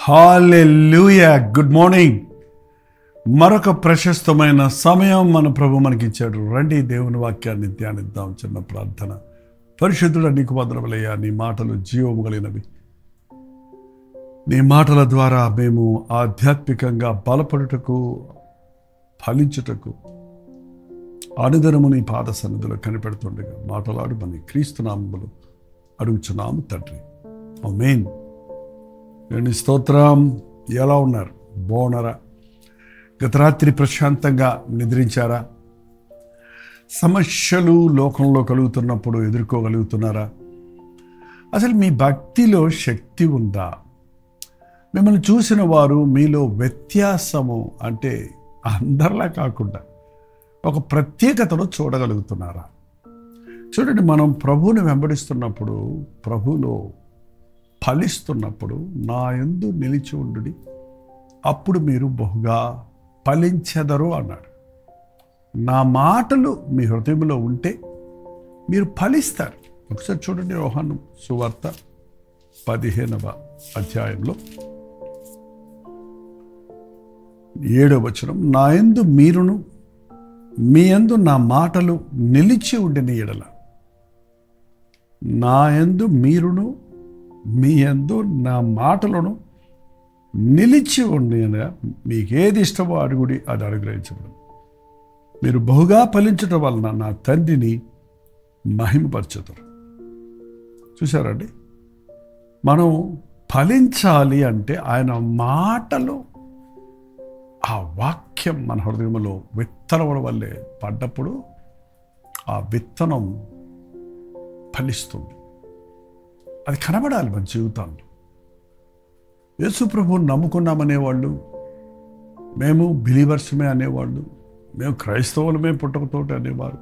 హల్లెలూయా. Good morning. మరొక ప్రశస్తమైన సమయం మన ప్రభు మనకిచ్చాడు. రండి దేవుని వాక్యాన్ని ధ్యానిద్దాం. చిన్న ప్రార్థన. పరిశుద్ధుడా, నీకు వందనములయ్యా. నీ మాటలు జీవము కలిగినవి. నీ మాటల ద్వారా మేము ఆధ్యాత్మికంగా బలపడుటకు, ఫలించుటకు అనుదినము నీ పాద సన్నిధిలో కనిపెడుతుండగా మాటలాడమని క్రీస్తు నామములో అడుగుచున్నాము తండ్రి. ఆమేన్. నేను స్తోత్రం. ఎలా ఉన్నారు? బాగున్నారా? గత రాత్రి ప్రశాంతంగా నిద్రించారా? సమస్యలు లోకంలో కలుగుతున్నప్పుడు ఎదుర్కోగలుగుతున్నారా? అసలు మీ భక్తిలో శక్తి ఉందా? మిమ్మల్ని చూసిన వారు మీలో వ్యత్యాసము అంటే అందరిలా కాకుండా ఒక ప్రత్యేకతను చూడగలుగుతున్నారా? చూడండి, మనం ప్రభువుని వెంబడిస్తున్నప్పుడు, ప్రభువులో ఫలిస్తున్నప్పుడు నా యందు నిలిచి ఉండుడి, అప్పుడు మీరు బహుగా ఫలించెదరు అన్నాడు. నా మాటలు మీ హృదయంలో ఉంటే మీరు ఫలిస్తారు. ఒకసారి చూడండి, యోహాను సువార్త 15వ అధ్యాయంలో 7వ వచనం. నా యందు మీరును మీ యందు నా మాటలు నిలిచి ఉండిన ఎడల, నా యందు మీరును మీ యందు నా మాటలను నిలిచి ఉండిన మీకు ఏది ఇష్టమో అడుగుడి, అది అనుగ్రహించబడు. మీరు బహుగా ఫలించటం వలన నా తండ్రిని మహిమపరచుతారు. చూసారండి, మనం ఫలించాలి అంటే ఆయన మాటలు, ఆ వాక్యం మన హృదయంలో విత్తనం వల్లే పడ్డప్పుడు ఆ విత్తనం ఫలిస్తుంది. అది కనబడాలి మన జీవితాల్లో. యేసు ప్రభువుని నమ్ముకున్నామనేవాళ్ళు, మేము బిలీవర్స్మే అనేవాళ్ళు, మేము క్రైస్తవులమే పుట్టకతోటి అనేవారు.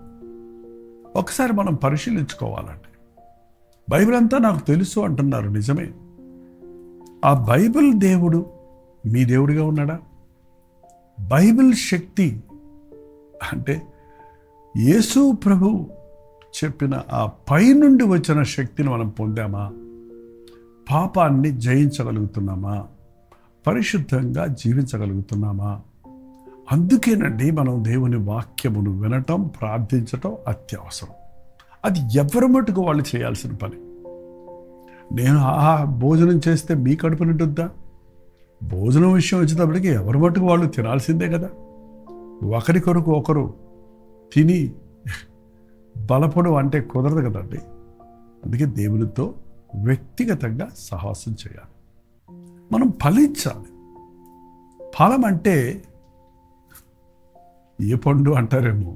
ఒకసారి మనం పరిశీలించుకోవాలండి. బైబిల్ అంతా నాకు తెలుసు అంటున్నారు, నిజమే. ఆ బైబిల్ దేవుడు మీ దేవుడిగా ఉన్నాడా? బైబిల్ శక్తి అంటే యేసు ప్రభు చెప్పిన ఆ పైనుండి వచ్చిన శక్తిని మనం పొందామా? పాపాన్ని జయించగలుగుతున్నామా? పరిశుద్ధంగా జీవించగలుగుతున్నామా? అందుకేనండి మనం దేవుని వాక్యమును వినటం, ప్రార్థించటం అత్యవసరం. అది ఎవరి మటుకు వాళ్ళు చేయాల్సిన పని. నేను భోజనం చేస్తే మీ కడుపు నిండుద్దా? భోజనం విషయం వచ్చేటప్పటికి ఎవరి మటుకు వాళ్ళు తినాల్సిందే కదా. ఒకరి కొరకు ఒకరు తిని బలపడు అంటే కుదరదు కదండి. అందుకే దేవునితో వ్యక్తిగతంగా సహవాసం చేయాలి. మనం ఫలించాలి. ఫలం అంటే ఏ పండు అంటారేమో,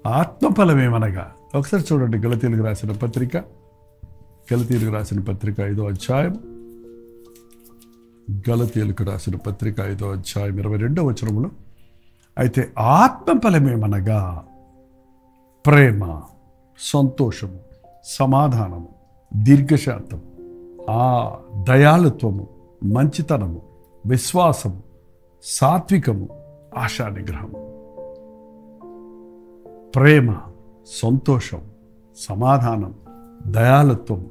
ఆత్మఫలమేమనగా ఒకసారి చూడండి, గలతీయులకు రాసిన పత్రిక 5వ అధ్యాయం, గలతీయులకు రాసిన పత్రిక 5వ అధ్యాయం 22వ వచనంలో, అయితే ఆత్మఫలమేమనగా ప్రేమ, సంతోషము, సమాధానము, దీర్ఘశాంతము, దయాళుత్వము, మంచితనము, విశ్వాసము, సాత్వికము, ఆశానిగ్రహము. ప్రేమ, సంతోషం, సమాధానం, దయాళుత్వం,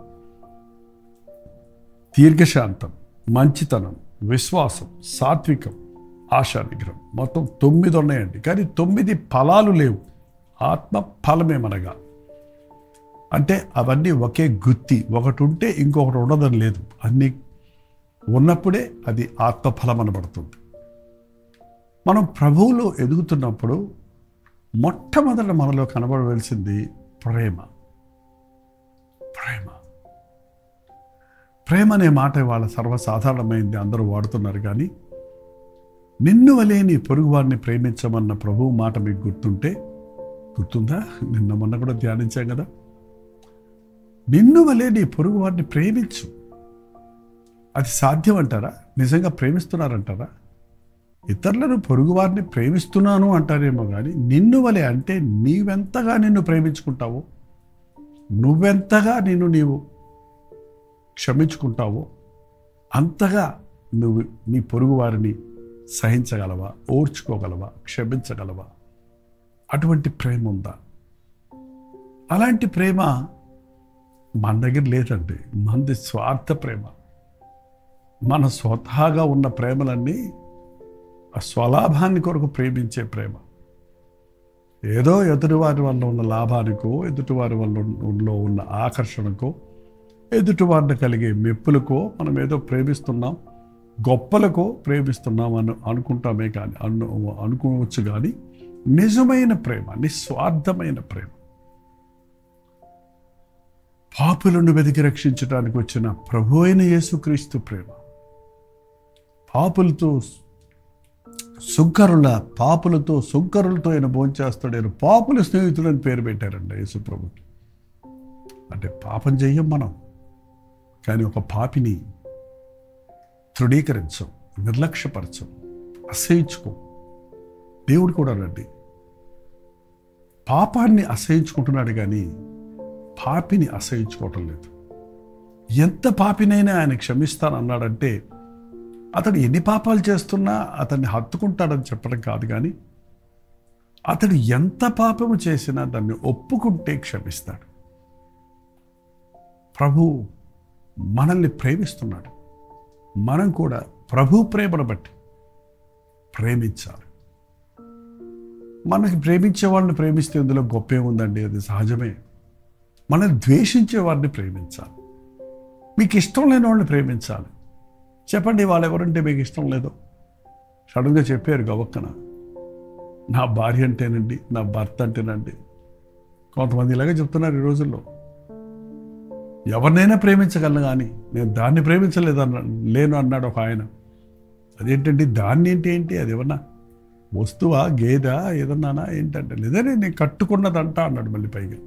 దీర్ఘశాంతం, మంచితనం, విశ్వాసం, సాత్వికం, ఆశానిగ్రహం. మొత్తం 9 ఉన్నాయండి. కానీ 9 ఫలాలు లేవు. ఆత్మ ఫలమేమనగా అంటే అవన్నీ ఒకే గుత్తి, ఒకటి ఉంటే ఇంకొకటి ఉండదని లేదు. అన్నీ ఉన్నప్పుడే అది ఆత్మఫలం అనబడుతుంది. మనం ప్రభువులో ఎదుగుతున్నప్పుడు మొట్టమొదట మనలో కనబడవలసింది ప్రేమ. ప్రేమ ప్రేమ అనే మాట వాళ్ళ సర్వసాధారణమైంది, అందరూ వాడుతున్నారు. కానీ నిన్ను వలే నీ పొరుగు వారిని ప్రేమించమన్న ప్రభువు మాట మీకు గుర్తుందా? నిన్న మొన్న కూడా ధ్యానించాం కదా. నిన్ను వలే నీ పొరుగు వారిని ప్రేమించు. అది సాధ్యం అంటారా? నిజంగా ప్రేమిస్తున్నారంటారా? ఇతరులను పొరుగు వారిని ప్రేమిస్తున్నాను అంటారేమో, కానీ నిన్ను వలే అంటే నీవెంతగా నిన్ను ప్రేమించుకుంటావో, నువ్వెంతగా నీవు క్షమించుకుంటావో అంతగా నువ్వు నీ పొరుగు వారిని సహించగలవా, ఓర్చుకోగలవా, క్షమించగలవా? అటువంటి ప్రేమ ఉందా? అలాంటి ప్రేమ మన దగ్గర లేదండి. మనది స్వార్థ ప్రేమ. మన స్వతహాగా ఉన్న ప్రేమలన్నీ ఆ స్వలాభాన్ని కొరకు ప్రేమించే ప్రేమ. ఏదో ఎదుటివారి వల్ల ఉన్న లాభానికో, ఎదుటివారి వల్ల ఉన్న ఆకర్షణకో, ఎదుటివారిని కలిగే మెప్పులకో మనం ఏదో ప్రేమిస్తున్నాం, గొప్పలకో ప్రేమిస్తున్నాం అనుకుంటామే కానీ అనుకోవచ్చు. కానీ నిజమైన ప్రేమ, నిస్వార్థమైన ప్రేమ, పాపులను వెతికి రక్షించడానికి వచ్చిన ప్రభు అయిన యేసుక్రీస్తు ప్రేమ, పాపులతో సుంకరులతో ఆయన భోంచేస్తాడు. పాపుల స్నేహితులని పేరు పెట్టారండి యేసు ప్రభుకి. అంటే పాపం చెయ్యం మనం, కానీ ఒక పాపిని తృణీకరించం, నిర్లక్ష్యపరచం, అసహించుకో. దేవుడు కూడా రండి పాపాన్ని అసహించుకుంటున్నాడు కానీ పాపిని అసహించుకోవటం లేదు. ఎంత పాపినైనా ఆయన క్షమిస్తానన్నాడంటే అతడు ఎన్ని పాపాలు చేస్తున్నా అతన్ని హత్తుకుంటాడని చెప్పడం కాదు, కానీ అతడు ఎంత పాపము చేసినా దాన్ని ఒప్పుకుంటే క్షమిస్తాడు. ప్రభు మనల్ని ప్రేమిస్తున్నాడు. మనం కూడా ప్రభు ప్రేమను బట్టి ప్రేమించాలి. మనకి ప్రేమించే వాళ్ళని ప్రేమిస్తే ఇందులో గొప్ప ఏముందండి? అది సహజమే. మనల్ని ద్వేషించే వారిని ప్రేమించాలి. మీకు ఇష్టం లేని వాళ్ళని ప్రేమించాలి. చెప్పండి, వాళ్ళు ఎవరంటే మీకు ఇష్టం లేదో సడన్గా చెప్పారు గవక్కన, నా భార్య అంటేనండి, నా భర్త అంటేనండి. కొంతమంది ఇలాగే చెప్తున్నారు ఈ రోజుల్లో. ఎవరినైనా ప్రేమించగలను కానీ నేను దాన్ని లేను అన్నాడు ఒక ఆయన. అదేంటండి దాన్ని ఏంటి? అది ఏమన్నా వస్తువా, గేదా, ఏదన్నానా ఏంటంటే? లేదని నేను కట్టుకున్నదంట అన్నాడు మళ్ళీ పైగా.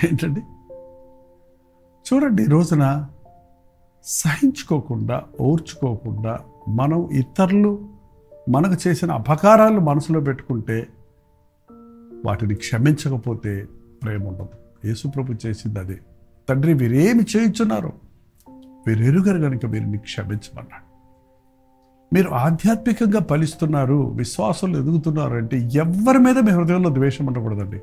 ఏంటండి? చూడండి, ఈ రోజున సహించుకోకుండా, ఓర్చుకోకుండా మనం ఇతరులు మనకు చేసిన అపకారాలు మనసులో పెట్టుకుంటే వాటిని క్షమించకపోతే ప్రేమ ఉండదు. యేసుప్రభు చేసింది అదే. తండ్రి, వీరేమి చేయించున్నారో వీరెరుగరు కనుక వీరిని క్షమించమన్నాడు. మీరు ఆధ్యాత్మికంగా ఫలిస్తున్నారు, విశ్వాసంలో ఎదుగుతున్నారు అంటే ఎవరి మీద మీ హృదయంలో ద్వేషం ఉండకూడదండి.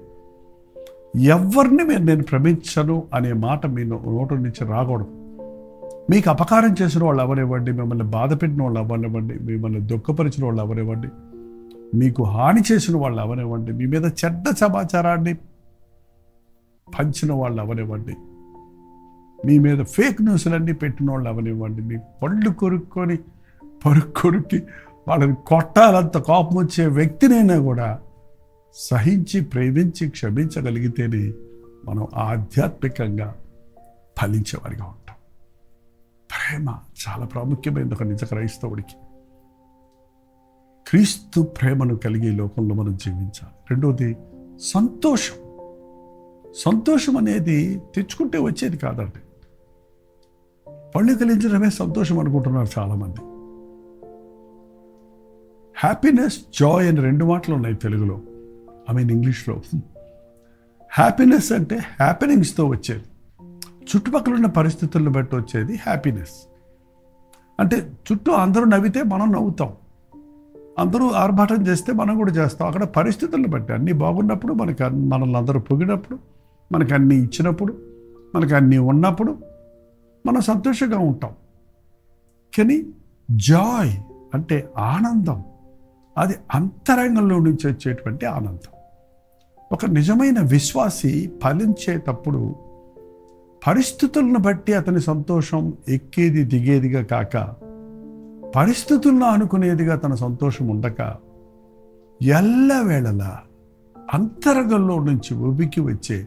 ఎవరిని నేను ప్రేమించను అనే మాట మీ నోటి నుంచి రాకూడదు. మీకు అపకారం చేసిన వాళ్ళు అవనివ్వండి, మిమ్మల్ని బాధ పెట్టిన వాళ్ళు అవనివ్వండి, మిమ్మల్ని దుఃఖపరిచిన వాళ్ళు అవనివ్వండి, మీకు హాని చేసిన వాళ్ళు అవనివ్వండి, మీ మీద చెడ్డ సమాచారాన్ని పంచిన వాళ్ళు అవనివ్వండి, మీ మీద ఫేక్ న్యూస్లన్నీ పెట్టిన వాళ్ళు అవనివ్వండి, మీ పళ్ళు కొరికి వాళ్ళని కొట్టాలంత కోపం వచ్చే వ్యక్తినైనా కూడా సహించి, ప్రేమించి, క్షమించగలిగితేనే మనం ఆధ్యాత్మికంగా ఫలించేవారిగా ఉంటాం. ప్రేమ చాలా ప్రాముఖ్యమైనది ఒక నిజ క్రైస్తవుడికి. క్రీస్తు ప్రేమను కలిగే లోకంలో మనం జీవించాలి. రెండవది సంతోషం. సంతోషం అనేది తెచ్చుకుంటే వచ్చేది కాదండి. పళ్ళు కలిగించడమే సంతోషం అనుకుంటున్నారు చాలామంది. హ్యాపీనెస్, జాయ్ అని రెండు మాటలు ఉన్నాయి తెలుగులో, ఇంగ్లీష్లో. హ్యాపీనెస్ అంటే హ్యాపెనింగ్స్తో వచ్చేది, చుట్టుపక్కల ఉన్న పరిస్థితులను బట్టి వచ్చేది హ్యాపీనెస్. అంటే చుట్టూ అందరూ నవ్వితే మనం నవ్వుతాం, అందరూ ఆర్భాటం చేస్తే మనం కూడా చేస్తాం. అక్కడ పరిస్థితులను బట్టి అన్నీ బాగున్నప్పుడు, మనల్ని అందరూ పొగినప్పుడు, మనకు అన్నీ ఇచ్చినప్పుడు, మనకు అన్నీ ఉన్నప్పుడు మనం సంతోషంగా ఉంటాం. కానీ జాయ్ అంటే ఆనందం, అది అంతరంగంలో నుంచి వచ్చేటువంటి ఆనందం. ఒక నిజమైన విశ్వాసి ఫలించేటప్పుడు పరిస్థితులను బట్టి అతని సంతోషం ఎక్కేది దిగేదిగా కాక, పరిస్థితులను అనుకునేదిగా తన సంతోషం ఉండక, ఎల్లవేళలా అంతరంగంలో నుంచి ఉబికి వచ్చే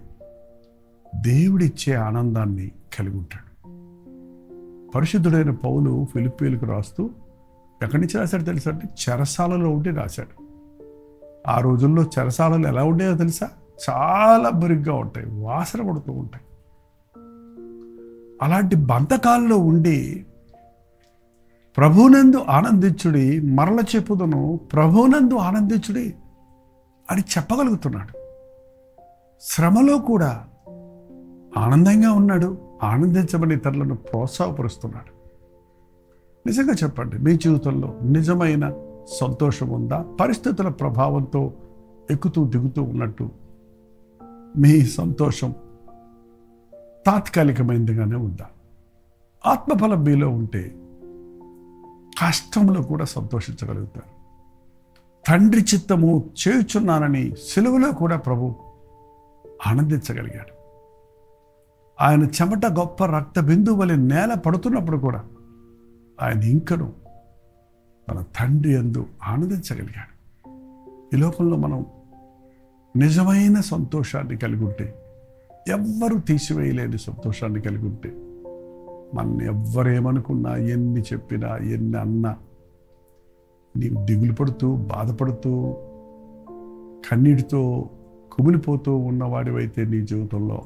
దేవుడిచ్చే ఆనందాన్ని కలిగి ఉంటాడు. పరిశుద్ధుడైన పౌలు ఫిలిప్పీలకు రాస్తూ ఎక్కడి నుంచి రాశాడు తెలుసా? అంటే చెరసాలలో ఉండి రాశాడు. ఆ రోజుల్లో చెరసాలలు ఎలా ఉండేదో తెలుసా? చాలా బరిగ్గా ఉంటాయి, వాసన పడుతూ ఉంటాయి. అలాంటి బంధకాల్లో ఉండి ప్రభువునందు ఆనందించుడి, మరల చెప్పుదును ప్రభువునందు ఆనందించుడి అని చెప్పగలుగుతున్నాడు. శ్రమలో కూడా ఆనందంగా ఉన్నాడు, ఆనందించమని ఇతరులను ప్రోత్సాహపరుస్తున్నాడు. నిజంగా చెప్పండి, మీ జీవితంలో నిజమైన సంతోషం ఉందా? పరిస్థితుల ప్రభావంతో ఎక్కుతూ దిగుతూ ఉన్నట్టు మీ సంతోషం తాత్కాలికమైనదిగానే ఉందా? ఆత్మఫలం మీలో ఉంటే కష్టంలో కూడా సంతోషించగలుగుతారు. తండ్రి చిత్తము చేయుచున్నానని సిలువలో కూడా ప్రభు ఆనందించగలిగాడు. ఆయన చెమట గొప్ప రక్త బిందువు వలె నేల పడుతున్నప్పుడు కూడా ఆయన ఇంకను తన తండ్రి యందు ఆనందించగలిగాడు. ఈ లోకంలో మనం నిజమైన సంతోషాన్ని కలిగి ఉంటే, ఎవ్వరూ తీసివేయలేని సంతోషాన్ని కలిగి ఉంటే, మన ఎవ్వరేమనుకున్నా, ఎన్ని చెప్పినా, ఎన్ని అన్నా, నీవు దిగులు పడుతూ, బాధపడుతూ, కన్నీటితో కుమిలిపోతూ ఉన్నవాడివైతే నీ జీవితంలో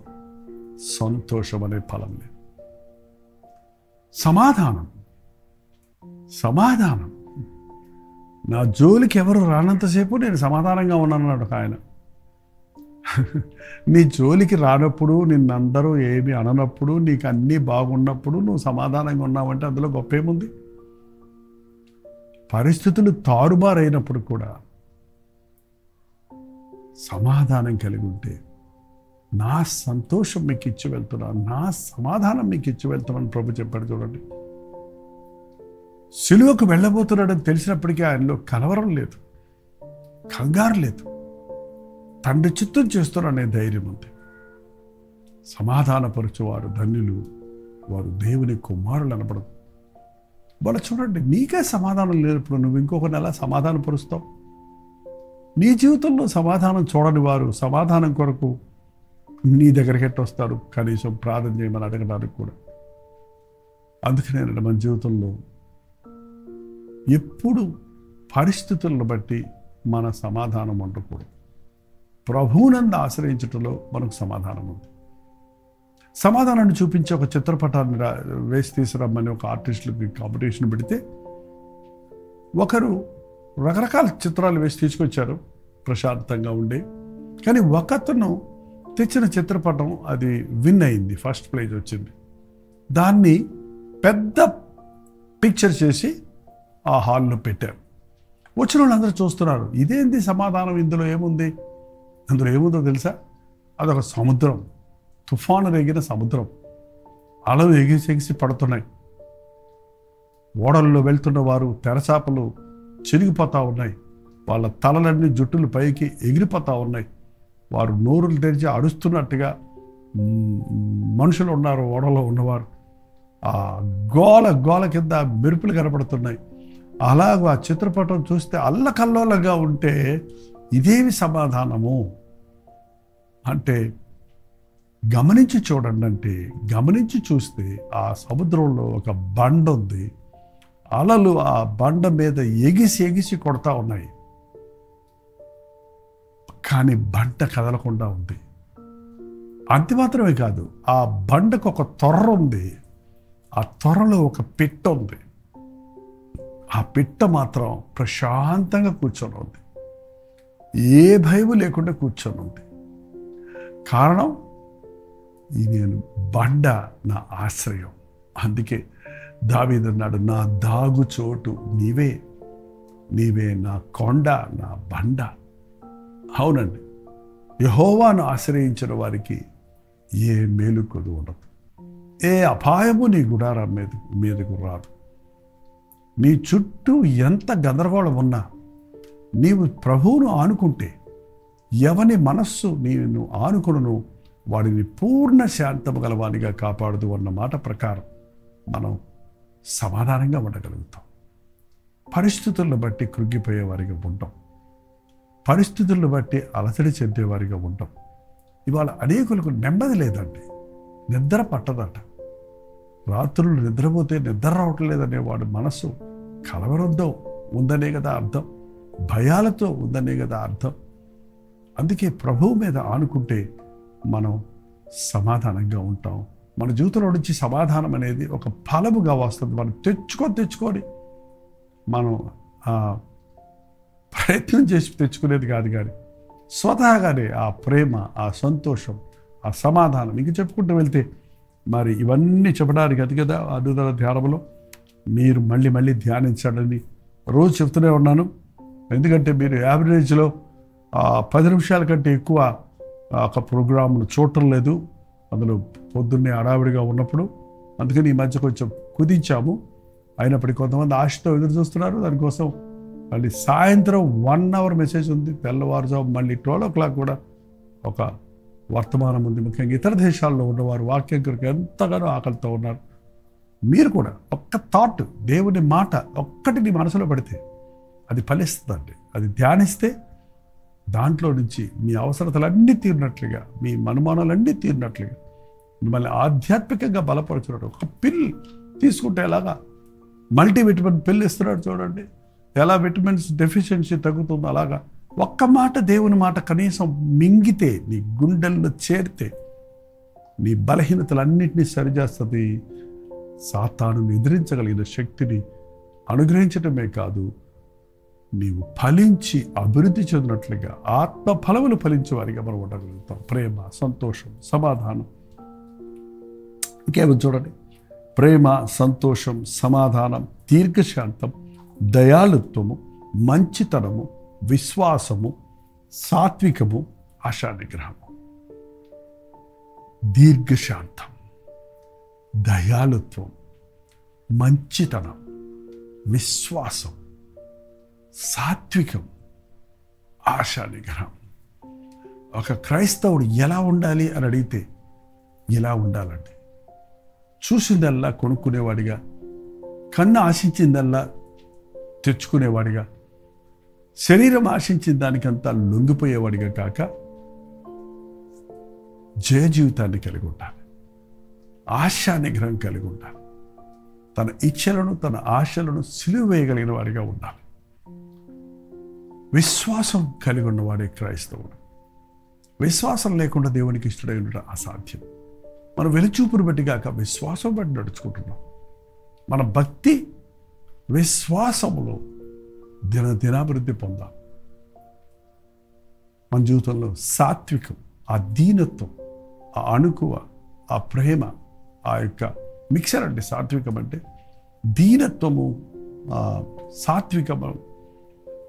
సంతోషం అనే ఫలం లేదు. సమాధానం నా జోలికి ఎవరు రానంతసేపు నేను సమాధానంగా ఉన్నానన్నాడు ఆయన. నీ జోలికి రానప్పుడు, నిన్నందరూ ఏమి అననప్పుడు, నీకు అన్నీ బాగున్నప్పుడు నువ్వు సమాధానంగా ఉన్నావంటే అందులో గొప్ప ఏముంది? పరిస్థితులు తారుమారైనప్పుడు కూడా సమాధానం కలిగి ఉంటే, నా సంతోషం మీకు ఇచ్చి వెళ్తున్నాను, నా సమాధానం మీకు ఇచ్చి వెళ్తున్నాను ప్రభు చెప్పాడు. చూడండి, సిలువకు వెళ్ళబోతున్నాడని తెలిసినప్పటికీ ఆయనలో కలవరం లేదు, కంగారు లేదు, తండ్రి చిత్తం చేస్తున్నాడనే ధైర్యం ఉంది. సమాధానపరచువారు ధన్యులు, వారు దేవుని కుమారులు అనబడదు. వాళ్ళు చూడండి, నీకే సమాధానం లేనప్పుడు నువ్వు ఇంకొకరిని ఎలా సమాధానపరుస్తావు? నీ జీవితంలో సమాధానం చూడని వారు సమాధానం కొరకు నీ దగ్గరికి ఎట్టొస్తారు? కనీసం ప్రార్థన చేయమని అడగడానికి కూడా. అందుకనే మన జీవితంలో ఎప్పుడు పరిస్థితులను బట్టి మన సమాధానం ఉండకూడదు. ప్రభువునందు ఆశ్రయించటంలో మనకు సమాధానం ఉంది. సమాధానాన్ని చూపించే ఒక చిత్రపటాన్ని వేసి తీసుకురమ్మని ఒక ఆర్టిస్టులకి కాంపిటీషన్ పెడితే ఒకరు రకరకాల చిత్రాలు వేసి తీసుకొచ్చారు, ప్రశాంతంగా ఉండే. కానీ ఒకతను తెచ్చిన చిత్రపటం అది విన్ అయింది, ఫస్ట్ ప్రైజ్ వచ్చింది. దాన్ని పెద్ద పిక్చర్ చేసి ఆ హాల్లో పెట్టారు. వచ్చిన వాళ్ళందరూ చూస్తున్నారు, ఇదేంది సమాధానం, ఇందులో ఏముంది? అందులో ఏముందో తెలుసా? అదొక సముద్రం, తుఫాను రేగిన సముద్రం, అలలు ఎగిసి పడుతున్నాయి. ఓడల్లో వెళ్తున్న వారు తెరచాపలు చిరిగిపోతూ ఉన్నాయి, వాళ్ళ తలలన్నీ జుట్టులు పైకి ఎగిరిపోతూ ఉన్నాయి. వారు నోరులు తెరిచి అరుస్తున్నట్టుగా మనుషులు ఉన్నారు ఓడలో ఉన్నవారు. ఆ గోల కింద మెరుపులు కనపడుతున్నాయి. అలాగ ఆ చిత్రపటం చూస్తే అల్లకల్లోలంగా ఉంటే ఇదేమి సమాధానము అంటే, గమనించి చూడండి అంటే, గమనించి చూస్తే ఆ సముద్రంలో ఒక బండ ఉంది. అలలు ఆ బండ మీద ఎగిసి కొడతా ఉన్నాయి, కానీ బండ కదలకుండా ఉంది. అంతే మాత్రమే కాదు, ఆ బండకు ఒక తొర్ర ఉంది, ఆ తొర్రలో ఒక పిట్ట ఉంది. ఆ పిట్ట మాత్రం ప్రశాంతంగా కూర్చొని ఉంది, ఏ భయం లేకుండా కూర్చొని ఉంది. కారణం, ఈ నేను బండ నా ఆశ్రయం. అందుకే దావీదు అన్నాడు, నా దాగు చోటు నీవే నా కొండ, నా బండ. అవునండి, యెహోవాను ఆశ్రయించిన వారికి ఏ మేలు కొదు ఉండదు, ఏ అపాయము నీ గుడారం మీదకు రాదు. నీ చుట్టూ ఎంత గందరగోళం ఉన్నా నీవు ప్రభువును ఆనుకుంటే, ఎవని మనస్సు నేను ఆనుకును వాడిని పూర్ణ శాంతము గలవానిగా కాపాడదు అన్న మాట ప్రకారం మనం సమాధానంగా ఉండగలుగుతాం. పరిస్థితులను బట్టి కృంగిపోయేవారిగా ఉంటాం, పరిస్థితులను బట్టి అలసడి చెందేవారిగా ఉంటాం. ఇవాళ అనేకులకు నెమ్మది లేదండి, నిద్ర పట్టదట. రాత్రులు నిద్రపోతే నిద్ర రావట్లేదనే వాడి మనస్సు కలవరంతో ఉందనే కదా అర్థం, భయాలతో ఉందనే కదా అర్థం. అందుకే ప్రభువు మీద ఆనుకుంటే మనం సమాధానంగా ఉంటాం. మన జీవితంలో నుంచి సమాధానం అనేది ఒక ఫలముగా వస్తుంది. మనం తెచ్చుకొని మనం ప్రయత్నం చేసి తెచ్చుకునేది కాదు, కానీ స్వతహాగానే ఆ ప్రేమ, ఆ సంతోషం, ఆ సమాధానం ఇంక చెప్పుకుంటూ వెళ్తే మరి ఇవన్నీ చెప్పడానికి అది కదా అద్భుత ధ్యానంలో మీరు మళ్ళీ ధ్యానించాలని రోజు చెప్తూనే ఉన్నాను. ఎందుకంటే మీరు యావరేజ్లో 10 నిమిషాల కంటే ఎక్కువ ఒక ప్రోగ్రామ్ను చూడటం లేదు, అందులో పొద్దున్నే హడావిడిగా ఉన్నప్పుడు. అందుకని ఈ మధ్య కొంచెం కుదించాము. అయినప్పటికీ కొంతమంది ఆశతో ఎదురు చూస్తున్నారు. దానికోసం మళ్ళీ సాయంత్రం 1 hour మెసేజ్ ఉంది, తెల్లవారుజాము మళ్ళీ 12 o'clock కూడా ఒక వర్తమానం ఉంది. ముఖ్యంగా ఇతర దేశాల్లో ఉన్నవారు వాక్యం కొరకు ఎంతగానో ఆకలితో ఉన్నారు. మీరు కూడా ఒక్క థాట్, దేవుని మాట ఒక్కటి నీ మనసులో పడితే అది ఫలిస్తుందండి. అది ధ్యానిస్తే దాంట్లో నుంచి మీ అవసరతలన్నీ తీరినట్లుగా, మీ అనుమానాలన్నీ తీరినట్లుగా, మిమ్మల్ని ఆధ్యాత్మికంగా బలపరచున్నాడు. ఒక పిల్ తీసుకుంటే ఎలాగా మల్టీవిటమిన్ పిల్ ఇస్తున్నాడు చూడండి, ఎలా విటమిన్స్ డెఫిషియన్సీ తగ్గుతుందో అలాగా ఒక్క మాట, దేవుని మాట కనీసం మింగితే, నీ గుండెల్లో చేరితే నీ బలహీనతలన్నింటినీ సరిచేస్తుంది. సాతానుని ఎదిరించగలిగిన శక్తిని అనుగ్రహించటమే కాదు, నీవు ఫలించి అభివృద్ధి చెందినట్లుగా ఆత్మ ఫలములు ఫలించే వారిగా మనం ఉండగలుగుతాం. ప్రేమ, సంతోషం, సమాధానం. ఇంకేమో చూడండి, ప్రేమ, సంతోషం, సమాధానం, దీర్ఘశాంతం, దయాళుత్వము, మంచితనము, విశ్వాసము, సాత్వికము, ఆశానిగ్రహము. దీర్ఘశాంతం, దయాళుత్వం, మంచితనం, విశ్వాసం, సాత్వికం, ఆశానిగ్రహం. ఒక క్రైస్తవుడు ఎలా ఉండాలి అని అడిగితే ఎలా ఉండాలండి? చూసిందల్లా కొనుక్కునేవాడిగా, కన్ను ఆశించిందల్లా తెచ్చుకునేవాడిగా, శరీరం ఆశించిన దానికంతా లొంగిపోయేవాడిగా కాక జయ జీవితాన్ని కలిగి ఉండాలి. ఆశా నిగ్రహం కలిగి ఉండాలి. తన ఇచ్ఛలను, తన ఆశలను సిలువ వేయగలిగిన వాడిగా ఉండాలి. విశ్వాసం కలిగి ఉన్నవాడే క్రైస్తవుడు. విశ్వాసం లేకుండా దేవునికి ఇష్టడై ఉండడం అసాధ్యం. మనం వెలుచూపును బట్టి కాక విశ్వాసం బట్టి నడుచుకుంటున్నాం. మన భక్తి విశ్వాసములో దినాభివృద్ధి పొందాలి. మన జీవితంలో సాత్వికం, ఆ దీనత్వం, ఆ అణుకువ, ఆ ప్రేమ, ఆ యొక్క మిక్సర్ అంటే సాత్వికం అంటే దీనత్వము, సాత్వికము,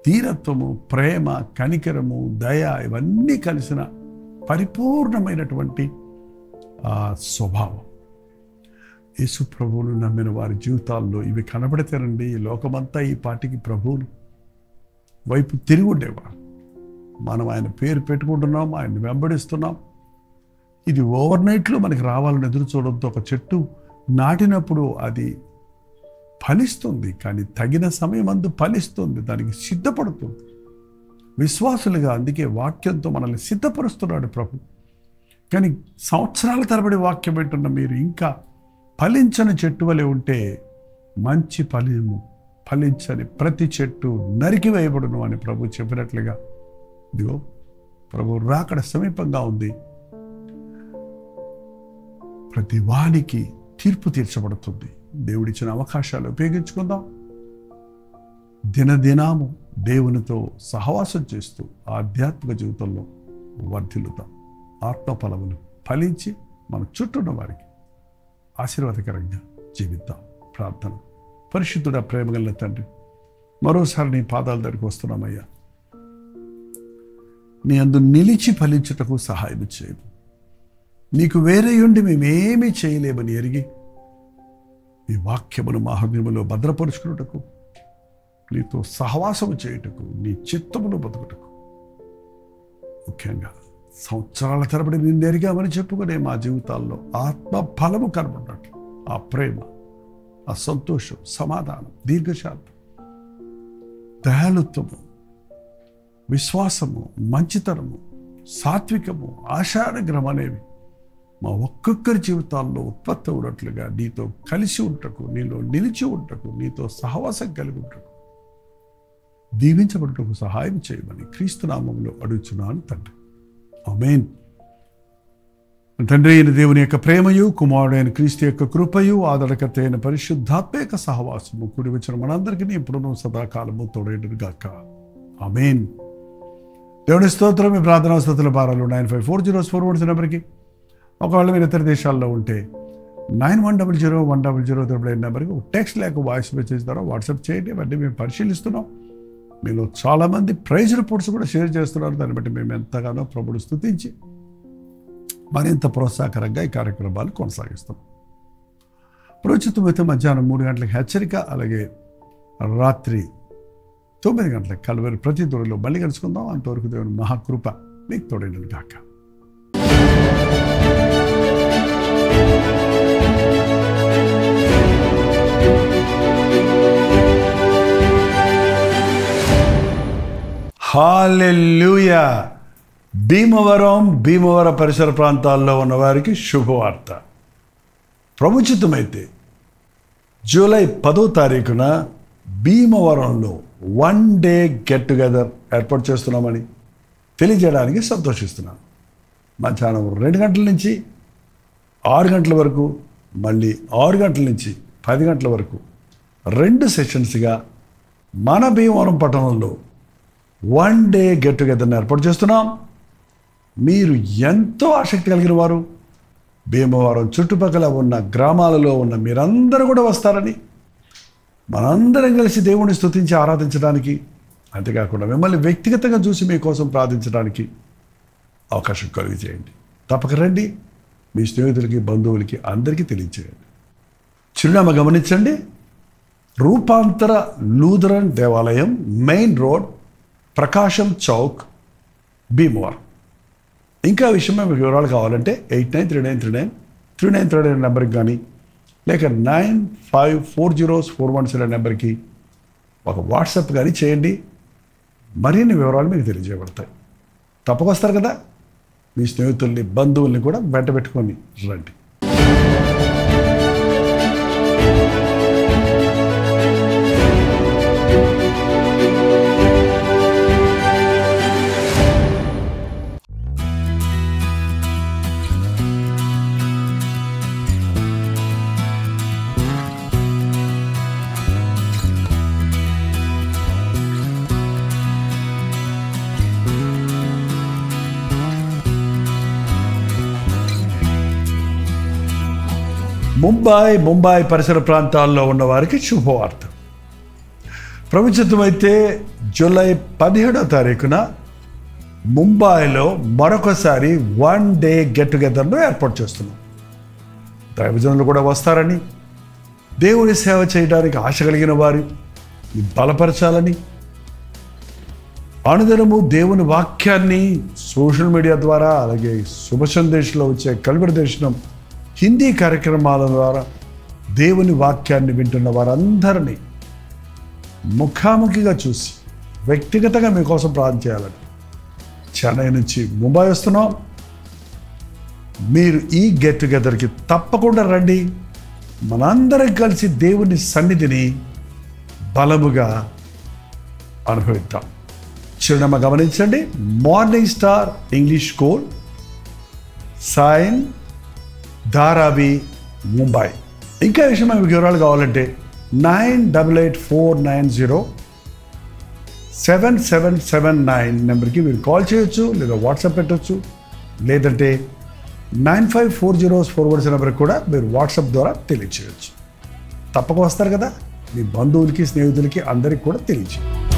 దీనత్వము, ప్రేమ, కనికరము, దయ, ఇవన్నీ కలిసిన పరిపూర్ణమైనటువంటి స్వభావం. యేసు ప్రభువును నమ్మిన వారి జీవితాల్లో ఇవి కనబడితేనండి ఈ లోకమంతా ఈ పాటికి ప్రభువును వైపు తిరిగి ఉండేవారు. మనం ఆయన పేరు పెట్టుకుంటున్నాం, ఆయన్ని వెంబడిస్తున్నాం. ఇది ఓవర్ నైట్లో మనకి రావాలని ఎదురు చూడడంతో ఒక చెట్టు నాటినప్పుడు అది ఫలిస్తుంది, కానీ తగిన సమయం అందు ఫలిస్తుంది, దానికి సిద్ధపడుతుంది. విశ్వాసులుగా అందుకే వాక్యంతో మనల్ని సిద్ధపరుస్తున్నాడు ప్రభు. కానీ సంవత్సరాల తరబడి వాక్యం వింటున్న మీరు ఇంకా ఫలించని చెట్టు వలె ఉంటే మంచి ఫలము ఫలించని ప్రతి చెట్టు నరికివేయబడును అని ప్రభు చెప్పినట్లుగా ఇదిగో ప్రభు రాకడ సమీపంగా ఉంది. ప్రతి వానికి తీర్పు తీర్చబడుతుంది. దేవుడిచ్చిన అవకాశాలు ఉపయోగించుకుందాం. దినదినాము దేవునితో సహవాసం చేస్తూ ఆధ్యాత్మిక జీవితంలో వర్ధిల్లుతాం. ఆత్మఫలములు ఫలించి మన చుట్టూ ఉన్న వారికి ఆశీర్వాదకరంగా జీవిద్దాం. ప్రార్థన. పరిశుద్ధుడా, ప్రేమగల తండ్రి, మరోసారి నీ పాదాల దగ్గరికి వస్తున్నామయ్యా. నీ అందు నిలిచి ఫలించుటకు సహాయం చేయము. నీకు వేరే ఉండి మేమేమీ చేయలేమని ఎరిగి నీ వాక్యమును మా హృదయములో భద్రపరుచుకున్నటకు, నీతో సహవాసము చేయుటకు, నీ చిత్తమును బతుకుటకు, ముఖ్యంగా సంవత్సరాల తరబడి నిన్ను ఎరిగామని చెప్పుకునే మా జీవితాల్లో ఆత్మ ఫలము కనబడినట్లు ఆ ప్రేమ, ఆ సంతోషం, సమాధానం, దీర్ఘశాంతం, దయాళుత్వము, విశ్వాసము, మంచితనము, సాత్వికము, ఆశానిగ్రహం అనేవి మా ఒక్కొక్కరి జీవితాల్లో ఉత్పత్తి ఉన్నట్లుగా నీతో కలిసి ఉంటకు, నీలో నిలిచి ఉంటకు, నీతో సహవాసం కలిగి ఉంటకు, దీవించబడుటకు సహాయం చేయమని క్రీస్తు నామములో అడుగుచున్నాను తండ్రి. ఆమేన్. తండ్రి అయిన దేవుని యొక్క ప్రేమయు, కుమారుడైన క్రీస్తు యొక్క కృపయు, ఆదరణకర్త అయిన పరిశుద్ధాత్మ యొక్క సహవాసము కూడి వచ్చిన మనందరికీ ఇప్పుడును సదాకాలము తోడేయును గాక. ఆమేన్. దేవుని స్తోత్రం. మీ ప్రార్థనా స్తోత్రాల భారాలు 954041 నెంబర్కి, ఒకవేళ మీరు ఇతర దేశాల్లో ఉంటే 91001000 నెంబర్కి టెక్స్ట్ లేక వాయిస్ మెసేజ్ ద్వారా వాట్సాప్ చేయండి. ఇవన్నీ మేము పరిశీలిస్తున్నాం. మీలో చాలామంది ప్రైజ్ రిపోర్ట్స్ కూడా షేర్ చేస్తున్నారు. దాన్ని బట్టి మేము ఎంతగానో ప్రభువును స్తుతించి మరింత ప్రోత్సాహకరంగా ఈ కార్యక్రమాలు కొనసాగిస్తాం. ప్రోచితమైతే మధ్యాహ్నం 3 గంటలకు హెచ్చరిక, అలాగే రాత్రి 9 గంటలకు కలువరి ప్రతి దూరంలో మళ్ళీ కలుసుకుందాం. అంతవరకు దేవుని మహాకృప మీకు తోడైనను గాక. హల్లెలూయా. భీమవర పరిసర ప్రాంతాల్లో ఉన్న వారికి శుభవార్త. ప్రభుచితమైతే జూలై 10వ తారీఖున భీమవరంలో 1 డే గెట్ టుగెదర్ ఏర్పాటు చేస్తున్నామని తెలియజేయడానికి సంతోషిస్తున్నాను. మధ్యాహ్నం 2 గంటల నుంచి 6 గంటల వరకు, మళ్ళీ 6 గంటల నుంచి 10 గంటల వరకు 2 సెషన్స్గా మన భీమవరం పట్టణంలో 1 డే గెట్ టుగెదర్ని ఏర్పాటు చేస్తున్నాం. మీరు ఎంతో ఆసక్తి కలిగిన వారు, భీమవరం చుట్టుపక్కల ఉన్న గ్రామాలలో ఉన్న మీరందరూ కూడా వస్తారని, మనందరం కలిసి దేవుణ్ణి స్తుతించి ఆరాధించడానికి, అంతేకాకుండా మిమ్మల్ని వ్యక్తిగతంగా చూసి మీకోసం ప్రార్థించడానికి అవకాశం కలిగి చేయండి. తప్పక రండి. మీ స్నేహితులకి, బంధువులకి అందరికీ తెలియచేయండి. చిరునామా గమనించండి. రూపాంతర లూథరన్ దేవాలయం, మెయిన్ రోడ్, ప్రకాశం చౌక్, భీమవరం. ఇంకా విషయమే మీకు వివరాలు కావాలంటే 8939393939 నెంబర్కి కానీ, లేక 954041 నెంబర్కి ఒక వాట్సాప్ కానీ చేయండి. మరిన్ని వివరాలు మీకు తెలియజేయబడతాయి. తప్పక వస్తారు కదా. మీ స్నేహితుల్ని, బంధువుల్ని కూడా వెంట పెట్టుకొని రండి. ముంబై పరిసర ప్రాంతాల్లో ఉన్న వారికి శుభవార్త. ప్రభుత్వమైతే జూలై 17వ తారీఖున ముంబైలో మరొకసారి 1 డే గెట్ టుగెదర్ను ఏర్పాటు చేస్తున్నాం. దైవజనులు కూడా వస్తారని, దేవుని సేవ చేయడానికి ఆశ కలిగిన వారు బలపరచాలని, అనుదినము దేవుని వాక్యాన్ని సోషల్ మీడియా ద్వారా, అలాగే శుభ సందేశంలో వచ్చే కల్వరి దర్శనం హిందీ కార్యక్రమాల ద్వారా దేవుని వాక్యాన్ని వింటున్న వారందరినీ ముఖాముఖిగా చూసి వ్యక్తిగతంగా మీకోసం ప్రార్థన చేయాలని చెన్నై నుంచి ముంబై వస్తున్నాం. మీరు ఈ గెట్ టుగెదర్కి తప్పకుండా రండి. మనందరం కలిసి దేవుని సన్నిధిని బలముగా అనుభవిద్దాం. చిరునామా గమనించండి. Morning star English school, Sion, Dharavi, Mumbai. ఇంకా విషయం మీకు వివరాలు కావాలంటే 9848407779 నెంబర్కి మీరు కాల్ చేయొచ్చు, లేదా వాట్సాప్ పెట్టవచ్చు. లేదంటే 954041 నెంబర్కి కూడా మీరు వాట్సాప్ ద్వారా తెలియచేయచ్చు. తప్పక వస్తారు కదా. మీ బంధువులకి, స్నేహితులకి అందరికీ కూడా తెలియచేయండి.